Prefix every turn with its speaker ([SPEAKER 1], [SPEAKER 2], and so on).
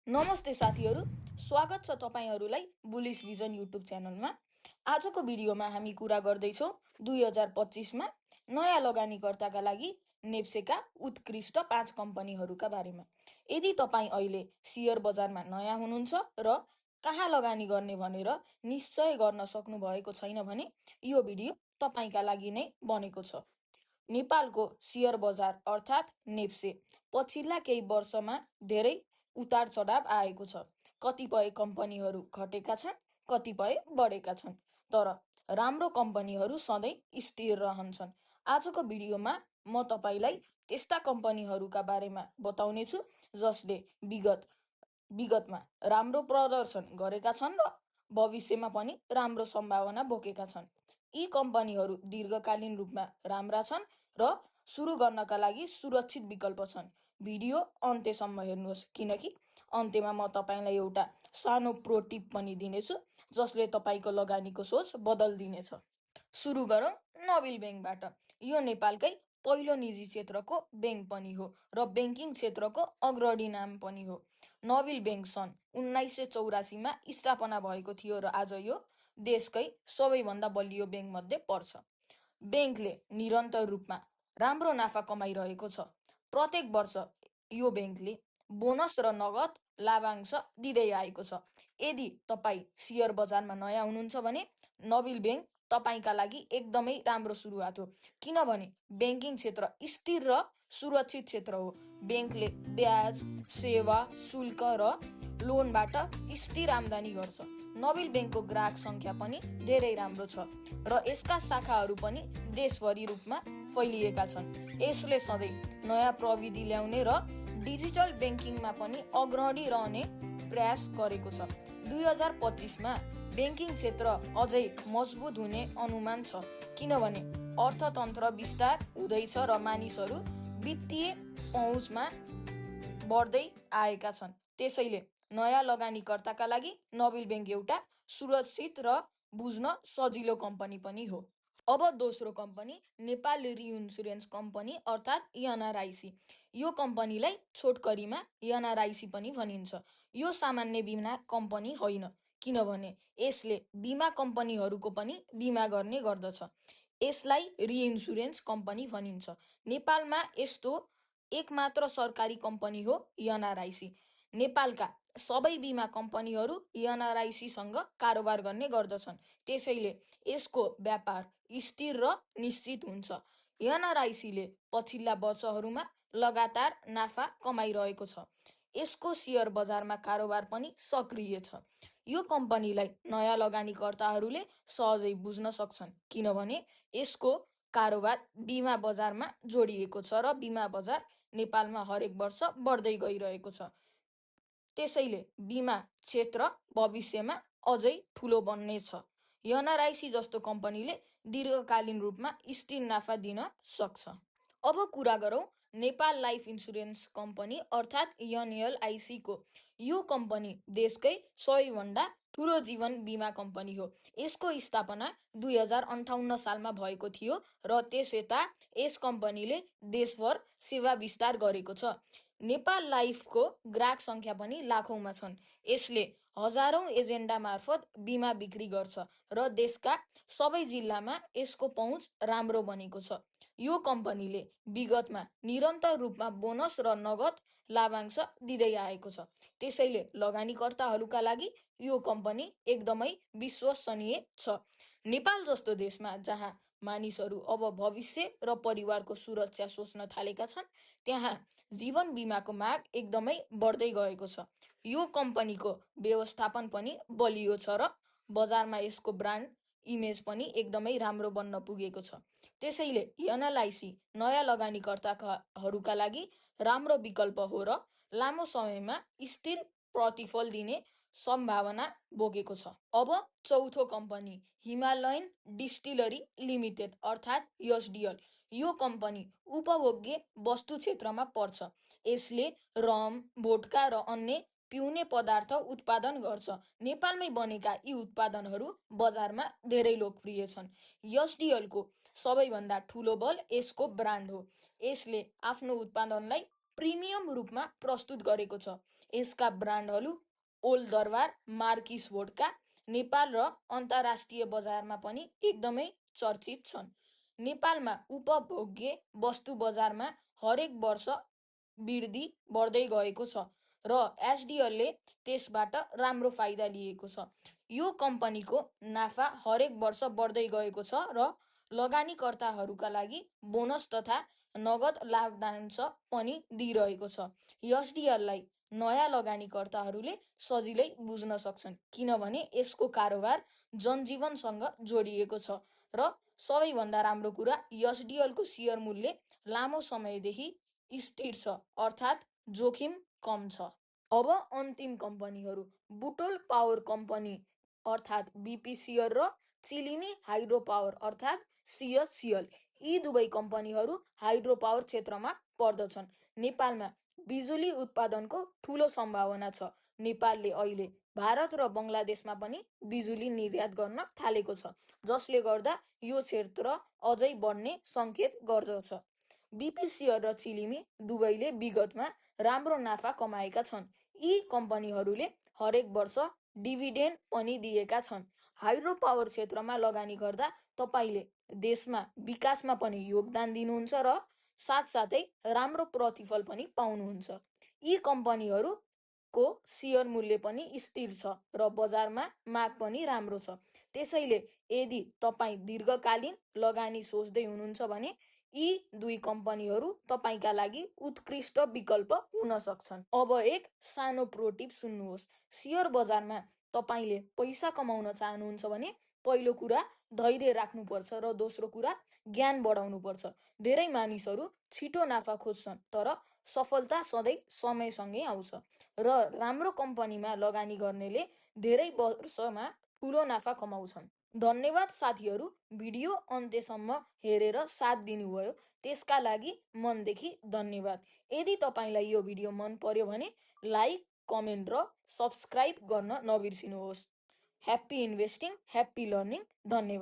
[SPEAKER 1] नमस्ते साथीहरू, स्वागत छ तपाईहरूलाई बुलिस भिजन युट्युब च्यानलमा। आजको भिडियोमा हामी कुरा गर्दैछौँ 2025मा नयाँ लगानीकर्ताका लागि नेप्सेका उत्कृष्ट 5 कम्पनीहरूका बारेमा। यदि तपाईँ अहिले सेयर बजारमा नयाँ हुनुहुन्छ र कहाँ लगानी गर्ने भनेर निश्चय गर्न सक्नु भएको छैन भने यो भिडियो तपाईँका लागि नै बनेको छ। नेपालको सेयर बजार अर्थात् नेप्से पछिल्ला केही वर्षमा धेरै उतार चढाव आएको छ। कतिपय कम्पनीहरू घटेका छन्, कतिपय बढेका छन्, तर राम्रो कम्पनीहरू सधैँ स्थिर रहन्छन्। आजको भिडियोमा म तपाईलाई त्यस्ता कम्पनीहरूका बारेमा बताउनेछु जसले विगतमा राम्रो प्रदर्शन गरेका छन् र भविष्यमा पनि राम्रो सम्भावना बोकेका छन्। यी कम्पनीहरू दीर्घकालीन रूपमा राम्रा छन् र सुरु गर्नका लागि सुरक्षित विकल्प छन्। भिडियो अन्त्यसम्म हेर्नुहोस् किनकि अन्त्यमा म तपाईलाई एउटा सानो प्रो टिप पनि दिनेछु जसले तपाईको लगानीको सोच बदल्दिनेछ। सुरु गरौँ नोबेल ब्याङ्कबाट। यो नेपालकै पहिलो निजी क्षेत्रको ब्याङ्क पनि हो र ब्याङ्किङ क्षेत्रको अग्रणी नाम पनि हो। नोबेल ब्याङ्क सन् 1984मा स्थापना भएको थियो र आज यो देशकै सबैभन्दा बलियो ब्याङ्क मध्ये पर्छ। ब्याङ्कले निरन्तर रूपमा राम्रो नाफा कमाइरहेको छ। प्रत्येक वर्ष यो ब्याङ्कले बोनस र नगद लाभांश दिँदै आएको छ। यदि तपाईँ सेयर बजारमा नयाँ हुनुहुन्छ भने नोबेल ब्याङ्क तपाईका लागि एकदमै राम्रो सुरुवात हो, किनभने ब्याङ्किङ क्षेत्र स्थिर र सुरक्षित क्षेत्र हो। ब्याङ्कले ब्याज, सेवा शुल्क र लोनबाट स्थिर आम्दानी गर्छ। नोबेल ब्याङ्कको ग्राहक सङ्ख्या पनि धेरै राम्रो छ र यसका शाखाहरू पनि देशभरि रूपमा फैलिएका छन्। यसले सधैँ नयाँ प्रविधि ल्याउने र डिजिटल ब्याङ्किङमा पनि अग्रणी रहने प्रयास गरेको छ। 2025मा ब्याङ्किङ क्षेत्र अझै मजबुत हुने अनुमान छ, किनभने अर्थतन्त्र विस्तार हुँदैछ र मानिसहरू वित्तीय पहुँचमा बढ्दै आएका छन्। त्यसैले नयाँ लगानीकर्ताका लागि नोबेल ब्याङ्क एउटा सुरक्षित र बुझ्न सजिलो कम्पनी पनि हो। अब दोस्रो कम्पनी नेपाल रिइन्स्योरेन्स कम्पनी अर्थात् एनआरआइसी। यो कम्पनीलाई छोटकरीमा एनआरआइसी पनि भनिन्छ। यो सामान्य बिमा कम्पनी होइन, किनभने यसले बिमा कम्पनीहरूको पनि बिमा गर्ने गर्दछ। यसलाई रिइन्स्योरेन्स कम्पनी भनिन्छ। नेपालमा यस्तो एकमात्र सरकारी कम्पनी हो एनआरआइसी। नेपालका सबै बिमा कम्पनीहरू एनआरआइसीसँग कारोबार गर्ने गर्दछन्, त्यसैले यसको व्यापार स्थिर र निश्चित हुन्छ। एनआरआइसीले पछिल्ला वर्षहरूमा लगातार नाफा कमाइरहेको छ। यसको सेयर बजारमा कारोबार पनि सक्रिय छ। यो कम्पनीलाई नयाँ लगानीकर्ताहरूले सहजै बुझ्न सक्छन्, किनभने यसको कारोबार बिमा बजारमा जोडिएको छ र बिमा बजार नेपालमा हरेक वर्ष बढ्दै गइरहेको छ। त्यसैले बिमा क्षेत्र भविष्यमा अझै ठुलो बन्नेछ। एनआरआइसी जस्तो कम्पनीले दीर्घकालीन रूपमा स्थिर नाफा दिन सक्छ। अब कुरा गरौँ नेपाल लाइफ इन्स्योरेन्स कम्पनी अर्थात् एनएलआइसी को। यो कम्पनी देशकै सबैभन्दा ठुलो जीवन बिमा कम्पनी हो। यसको स्थापना 2058 सालमा भएको थियो र त्यस यता यस कम्पनीले देशभर सेवा विस्तार गरेको छ। नेपाल लाइफको ग्राहक सङ्ख्या पनि लाखौँमा छन्। यसले हजारौँ एजेन्डा मार्फत बिमा बिक्री गर्छ र देशका सबै जिल्लामा यसको पहुँच राम्रो बनेको छ। यो कम्पनीले विगतमा निरन्तर रूपमा बोनस र नगद लाभांश दिँदै आएको छ। त्यसैले लगानीकर्ताहरूका लागि यो कम्पनी एकदमै विश्वसनीय छ। नेपाल जस्तो देशमा जहाँ मानिसहरू अब भविष्य र परिवारको सुरक्षा सोच्न थालेका छन्, त्यहाँ जीवन बिमाको माग एकदमै बढ्दै गएको छ। यो कम्पनीको व्यवस्थापन पनि बलियो छ र बजारमा यसको ब्रान्ड इमेज पनि एकदमै राम्रो बन्न पुगेको छ। त्यसैले एनएलआइसी नयाँ लगानीकर्ताहरूका लागि राम्रो विकल्प हो र लामो समयमा स्थिर प्रतिफल दिने सम्भावना बोकेको छ। अब चौथो कम्पनी हिमालयन डिस्टिलरी लिमिटेड अर्थात् एसडिएल। यो कम्पनी उपभोग्य वस्तु क्षेत्रमा पर्छ। यसले रम, भोड्का र अन्य पिउने पदार्थ उत्पादन गर्छ। नेपालमै बनेका यी उत्पादनहरू बजारमा धेरै लोकप्रिय छन्। एसडिएलको सबैभन्दा ठुलो बल यसको ब्रान्ड हो। यसले आफ्नो उत्पादनलाई प्रिमियम रूपमा प्रस्तुत गरेको छ। यसका ब्रान्डहरू ओल्ड दरबार, मार्किस वोडका नेपाल र अन्तर्राष्ट्रिय बजारमा पनि एकदमै चर्चित छन्। नेपालमा उपभोग्य वस्तु बजारमा हरेक वर्ष वृद्धि बढ्दै गएको छ र एसडिएलले त्यसबाट राम्रो फाइदा लिएको छ। यो कम्पनीको नाफा हरेक वर्ष बढ्दै गएको छ र लगानीकर्ताहरूका लागि बोनस तथा नगद लाभांश पनि दिइरहेको छ। एसडिएललाई नयाँ लगानीकर्ताहरूले सजिलै बुझ्न सक्छन् किनभने यसको कारोबार जनजीवनसँग जोडिएको छ र सबैभन्दा राम्रो कुरा एसडिएलको सेयर मूल्य लामो समयदेखि स्थिर छ, अर्थात् जोखिम कम छ। अब अन्तिम कम्पनीहरू बुटोल पावर कम्पनी अर्थात् बिपिसिएल र चिलिमी हाइड्रो पावर अर्थात् सिएचसिएल। यी दुवै कम्पनीहरू हाइड्रो पावर क्षेत्रमा पर्दछन्। नेपालमा बिजुली उत्पादनको ठूलो सम्भावना छ। नेपालले अहिले भारत र बङ्गलादेशमा पनि बिजुली निर्यात गर्न थालेको छ, जसले गर्दा यो क्षेत्र अझै बढ्ने सङ्केत गर्दछ। बिपिसिएल र चिलिमी दुवैले विगतमा राम्रो नाफा कमाएका छन्। यी कम्पनीहरूले हरेक वर्ष डिभिडेन्ड पनि दिएका छन्। हाइड्रो पावर क्षेत्रमा लगानी गर्दा तपाईँले देशमा विकासमा पनि योगदान दिनुहुन्छ र साथसाथै राम्रो प्रतिफल पनि पाउनुहुन्छ। यी कम्पनीहरूको सेयर मूल्य पनि स्थिर छ र बजारमा माग पनि राम्रो छ। त्यसैले यदि तपाईँ दीर्घकालीन लगानी सोच्दै हुनुहुन्छ भने यी दुई कम्पनीहरू तपाईँका लागि उत्कृष्ट विकल्प हुन सक्छन्। अब एक सानो प्रो टिप सुन्नुहोस्। सेयर बजारमा तपाईँले पैसा कमाउन चाहनुहुन्छ भने पहिलो कुरा धैर्य राख्नुपर्छ र दोस्रो कुरा ज्ञान बढाउनुपर्छ। धेरै मानिसहरू छिटो नाफा खोज्छन्, तर सफलता सधैँ समयसँगै आउँछ र राम्रो कम्पनीमा लगानी गर्नेले धेरै वर्षमा ठुलो नाफा कमाउँछन्। धन्यवाद साथीहरू, भिडियो अन्त्यसम्म हेरेर साथ दिनुभयो त्यसका लागि मनदेखि धन्यवाद। यदि तपाईँलाई यो भिडियो मन पर्यो भने लाइक, कमेन्ट र सब्सक्राइब गर्न नबिर्सिनुहोस्। Happy investing, happy learning. धन्यवाद।